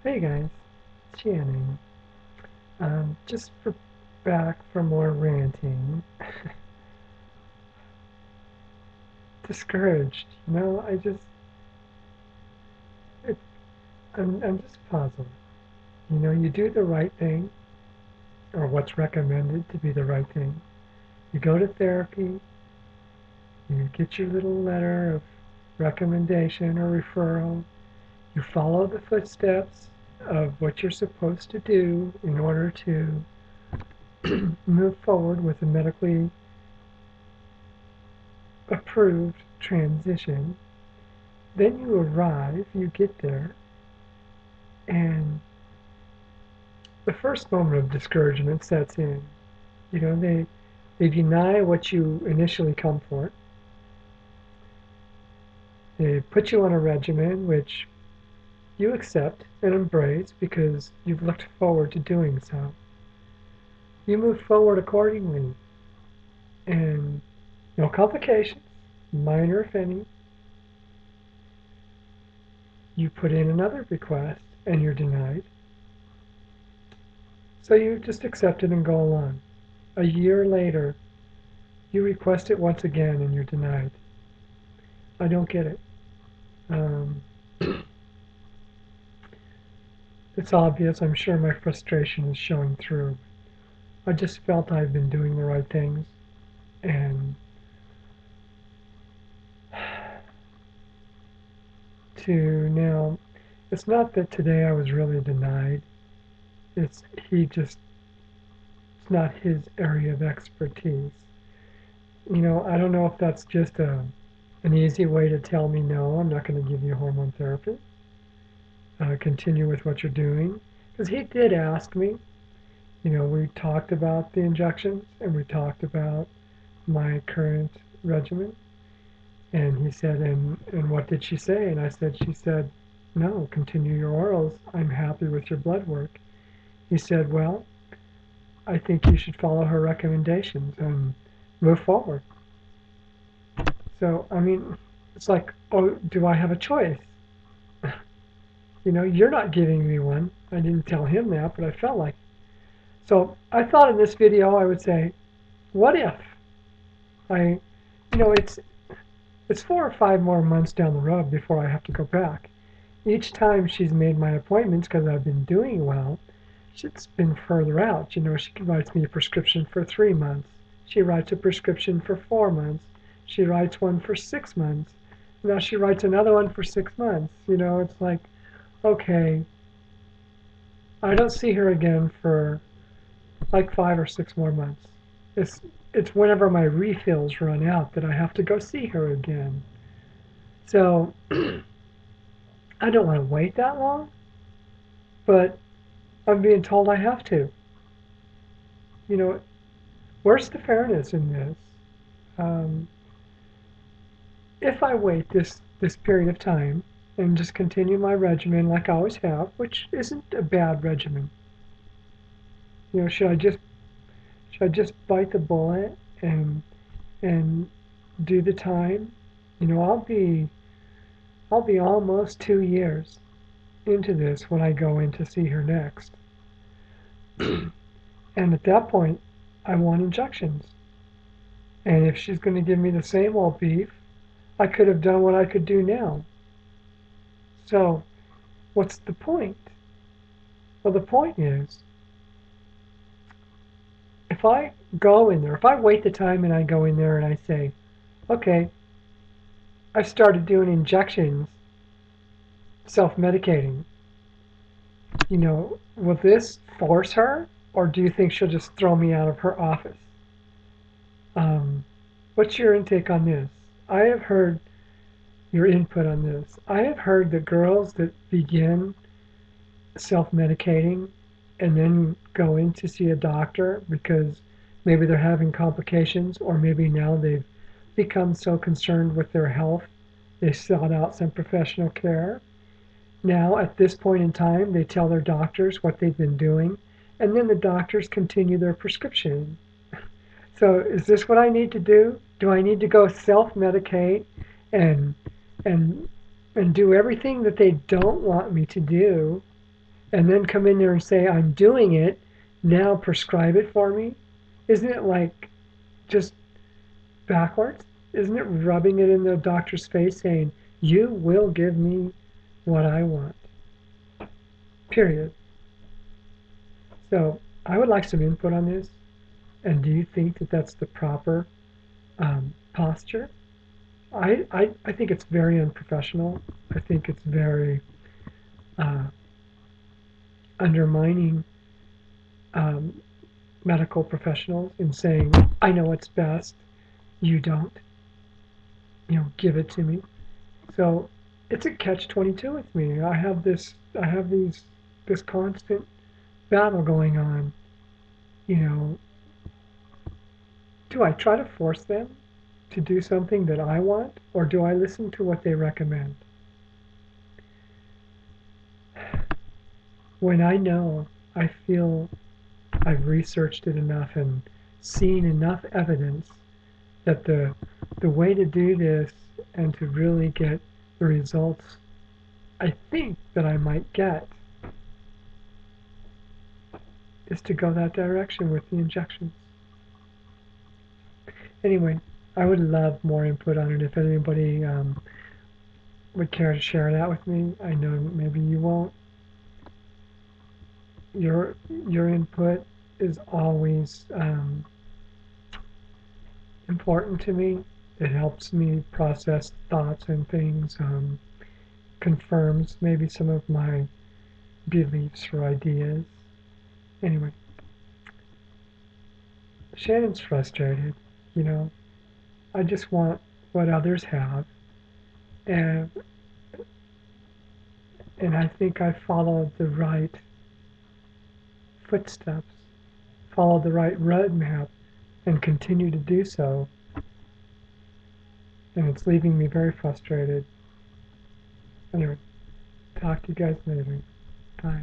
Hey guys, it's Shannon. Just for back for more ranting. Discouraged, it, I'm just puzzled. You do the right thing, or what's recommended to be the right thing. You go to therapy, you get your little letter of recommendation or referral, you follow the footsteps of what you're supposed to do in order to move forward with a medically approved transition. Then you arrive, you get there, and the first moment of discouragement sets in. They deny what you initially come for. They put you on a regimen which you accept and embrace because you've looked forward to doing so. You move forward accordingly, and no complications, minor if any. You put in another request and you're denied. So you just accept it and go along. A year later, you request it once again and you're denied. I don't get it. Um, it's obvious. I'm sure my frustration is showing through. I just felt I've been doing the right things. And to now, it's not that today I was really denied. It's it's not his area of expertise. I don't know if that's just an easy way to tell me no, I'm not going to give you hormone therapy. Continue with what you're doing. Because he did ask me, we talked about the injections and we talked about my current regimen. And he said, and what did she say? And I said, she said, no, continue your orals. I'm happy with your blood work. He said, well, I think you should follow her recommendations and move forward. So, I mean, it's like, oh, do I have a choice? You're not giving me one. I didn't tell him that, but I felt like. So I thought in this video I would say, what if I, you know, it's 4 or 5 more months down the road before I have to go back. Each time she's made my appointments because I've been doing well, it's been further out. She writes me a prescription for 3 months. She writes a prescription for 4 months. She writes one for 6 months. Now she writes another one for 6 months. It's like, okay, I don't see her again for like 5 or 6 more months. It's it's whenever my refills run out that I have to go see her again. So I don't want to wait that long, but I'm being told I have to. You know, where's the fairness in this? Um, if I wait this period of time and just continue my regimen like I always have, which isn't a bad regimen, should I just bite the bullet and do the time? I'll be almost 2 years into this when I go in to see her next. And at that point, I want injections. And if she's going to give me the same old beef, I could have done what I could do now. So, what's the point? Well, the point is, if I go in there, if I wait the time and I go in there and I say, okay, I started doing injections, self-medicating, will this force her? Or do you think she'll just throw me out of her office? Um, what's your intake on this? I have heard your input on this. I have heard that girls that begin self-medicating and then go in to see a doctor because maybe they're having complications or maybe now they've become so concerned with their health they sought out some professional care. Now, at this point in time, they tell their doctors what they've been doing, and then the doctors continue their prescription. So, is this what I need to do? Do I need to go self-medicate and and and do everything that they don't want me to do and then come in there and say, I'm doing it, now prescribe it for me? Isn't it like just backwards? Isn't it rubbing it in the doctor's face saying, you will give me what I want? Period. So I would like some input on this. And do you think that that's the proper posture? I think it's very unprofessional. I think it's very uh, undermining um, medical professionals in saying, I know what's best, you don't. Give it to me. So it's a catch-22 with me. I have this constant battle going on. You know, do I try to force them to do something that I want, or do I listen to what they recommend? When I know, I feel I've researched it enough and seen enough evidence that the way to do this and to really get the results I think that I might get is to go that direction with the injections. Anyway, I would love more input on it if anybody would care to share that with me. I know maybe you won't. Your input is always important to me. It helps me process thoughts and things, confirms maybe some of my beliefs or ideas. Anyway, Shannon's frustrated. You know, I just want what others have, and and I think I followed the right footsteps, followed the right roadmap, and continue to do so. And it's leaving me very frustrated. Anyway, talk to you guys later. Bye.